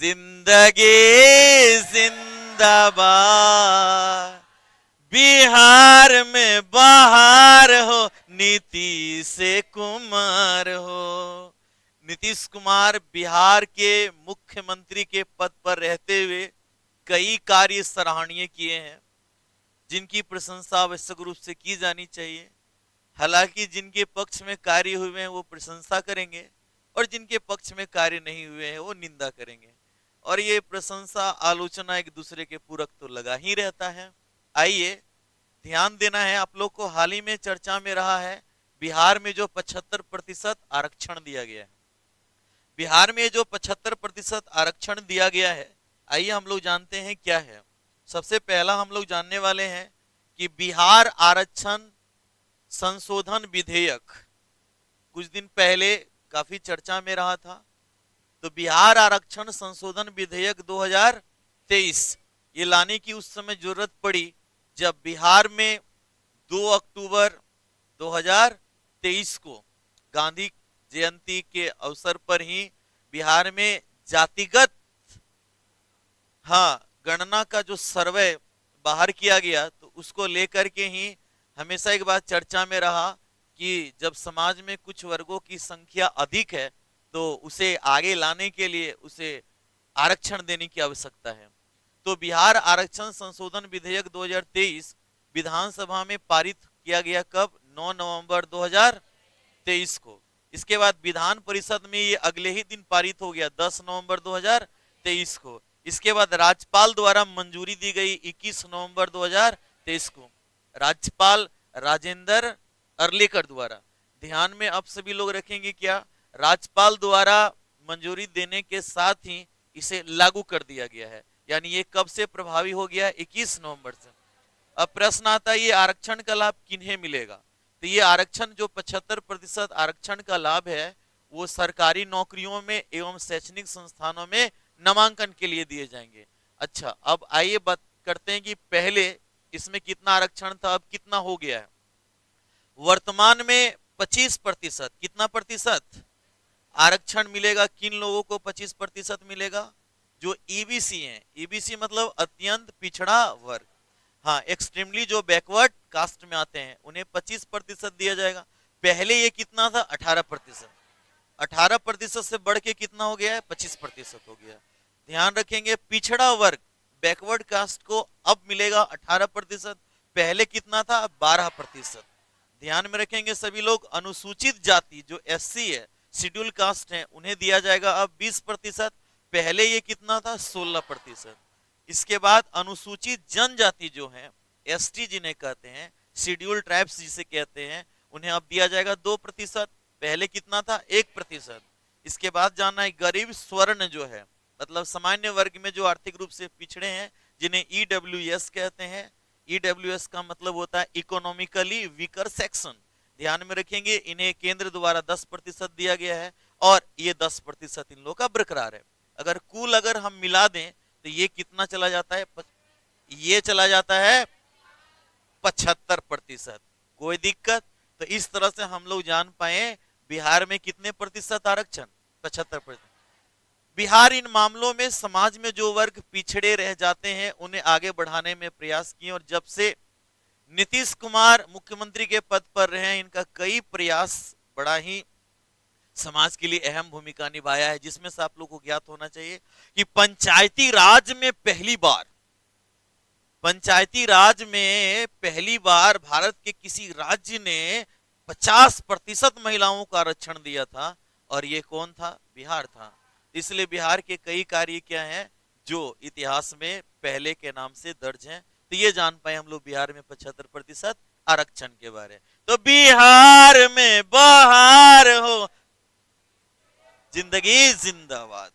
जिंदगी जिंदाबाद, बिहार में बहार हो, नीतीश कुमार हो। नीतीश कुमार बिहार के मुख्यमंत्री के पद पर रहते हुए कई कार्य सराहनीय किए हैं, जिनकी प्रशंसा आवश्यक रूप से की जानी चाहिए। हालांकि जिनके पक्ष में कार्य हुए हैं वो प्रशंसा करेंगे, और जिनके पक्ष में कार्य नहीं हुए हैं वो निंदा करेंगे, और ये प्रशंसा आलोचना एक दूसरे के पूरक तो लगा ही रहता है। आइए ध्यान देना है आप लोग को, हाल ही में चर्चा में रहा है बिहार में जो 75% आरक्षण दिया गया है। बिहार में जो 75% आरक्षण दिया गया है, आइए हम लोग जानते हैं क्या है। सबसे पहला हम लोग जानने वाले हैं कि बिहार आरक्षण संशोधन विधेयक कुछ दिन पहले काफी चर्चा में रहा था। तो बिहार आरक्षण संशोधन विधेयक 2023 ये लाने की उस समय जरूरत पड़ी जब बिहार में 2 अक्टूबर 2023 को गांधी जयंती के अवसर पर ही बिहार में जातिगत गणना का जो सर्वे बाहर किया गया, तो उसको लेकर के ही हमेशा एक बात चर्चा में रहा कि जब समाज में कुछ वर्गों की संख्या अधिक है तो उसे आगे लाने के लिए उसे आरक्षण देने की आवश्यकता है। तो बिहार आरक्षण संशोधन विधेयक 2023 विधानसभा में पारित किया गया कब? 9 नवंबर 2023 को। इसके बाद विधान परिषद में ये अगले ही दिन पारित हो गया 10 नवंबर 2023 को। इसके बाद राज्यपाल द्वारा मंजूरी दी गई 21 नवंबर 2023 को, राज्यपाल राजेंद्र अर्लेकर द्वारा। ध्यान में अब सभी लोग रखेंगे क्या, राज्यपाल द्वारा मंजूरी देने के साथ ही इसे लागू कर दिया गया है, यानी ये कब से प्रभावी हो गया? 21 नवंबर से। अब प्रश्न आता है ये आरक्षण का लाभ किन्हें मिलेगा? तो ये आरक्षण जो 75% आरक्षण का लाभ है वो सरकारी नौकरियों में एवं शैक्षणिक संस्थानों में नामांकन के लिए दिए जाएंगे। अच्छा, अब आइए बात करते हैं कि पहले इसमें कितना आरक्षण था, अब कितना हो गया है। वर्तमान में 25%, कितना प्रतिशत आरक्षण मिलेगा? किन लोगों को 25% मिलेगा? जो ईबीसी हैं। ईबीसी मतलब अत्यंत पिछड़ा वर्ग, एक्सट्रीमली जो बैकवर्ड कास्ट में आते हैं उन्हें 25% दिया जाएगा। पहले ये कितना था? 18%। 18% से बढ़ के कितना हो गया है? 25% हो गया। ध्यान रखेंगे पिछड़ा वर्ग बैकवर्ड कास्ट को अब मिलेगा 18%, पहले कितना था? 12%। ध्यान में रखेंगे सभी लोग, अनुसूचित जाति जो एससी है, शेड्यूल कास्ट है, उन्हें दिया जाएगा अब 20%, पहले ये कितना था? 16%। इसके बाद अनुसूचित जनजाति जो है, एसटी जिन्हें कहते हैं, शेड्यूल ट्राइब्स जिसे कहते हैं, उन्हें अब दिया जाएगा 2%, पहले कितना था? 1%। इसके बाद जानना है गरीब स्वर्ण जो है, मतलब सामान्य वर्ग में जो आर्थिक रूप से पिछड़े हैं, जिन्हें ईडब्ल्यूएस कहते हैं। ईडब्ल्यूएस का मतलब होता है इकोनॉमिकली वीकर सेक्शन। ध्यान में रखेंगे इन्हें केंद्र द्वारा 10% दिया गया है, और ये 10% इन लोगों का बरकरार है। अगर कुल अगर हम मिला दें तो ये कितना चला जाता है? ये चला जाता है 75%। कोई दिक्कत? तो इस तरह से हम लोग जान पाए बिहार में कितने प्रतिशत आरक्षण? 75%। बिहार इन मामलों में समाज में जो वर्ग पिछड़े रह जाते हैं उन्हें आगे बढ़ाने में प्रयास किए, और जब से नीतीश कुमार मुख्यमंत्री के पद पर रहे हैं इनका कई प्रयास बड़ा ही समाज के लिए अहम भूमिका निभाया है। जिसमें से आप लोग को ज्ञात होना चाहिए कि पंचायती राज में पहली बार भारत के किसी राज्य ने 50% महिलाओं का आरक्षण दिया था, और ये कौन था? बिहार था। इसलिए बिहार के कई कार्य क्या हैं जो इतिहास में पहले के नाम से दर्ज हैं। तो ये जान पाए हम लोग बिहार में 75% आरक्षण के बारे। तो बिहार में बहार हो, जिंदगी जिंदाबाद।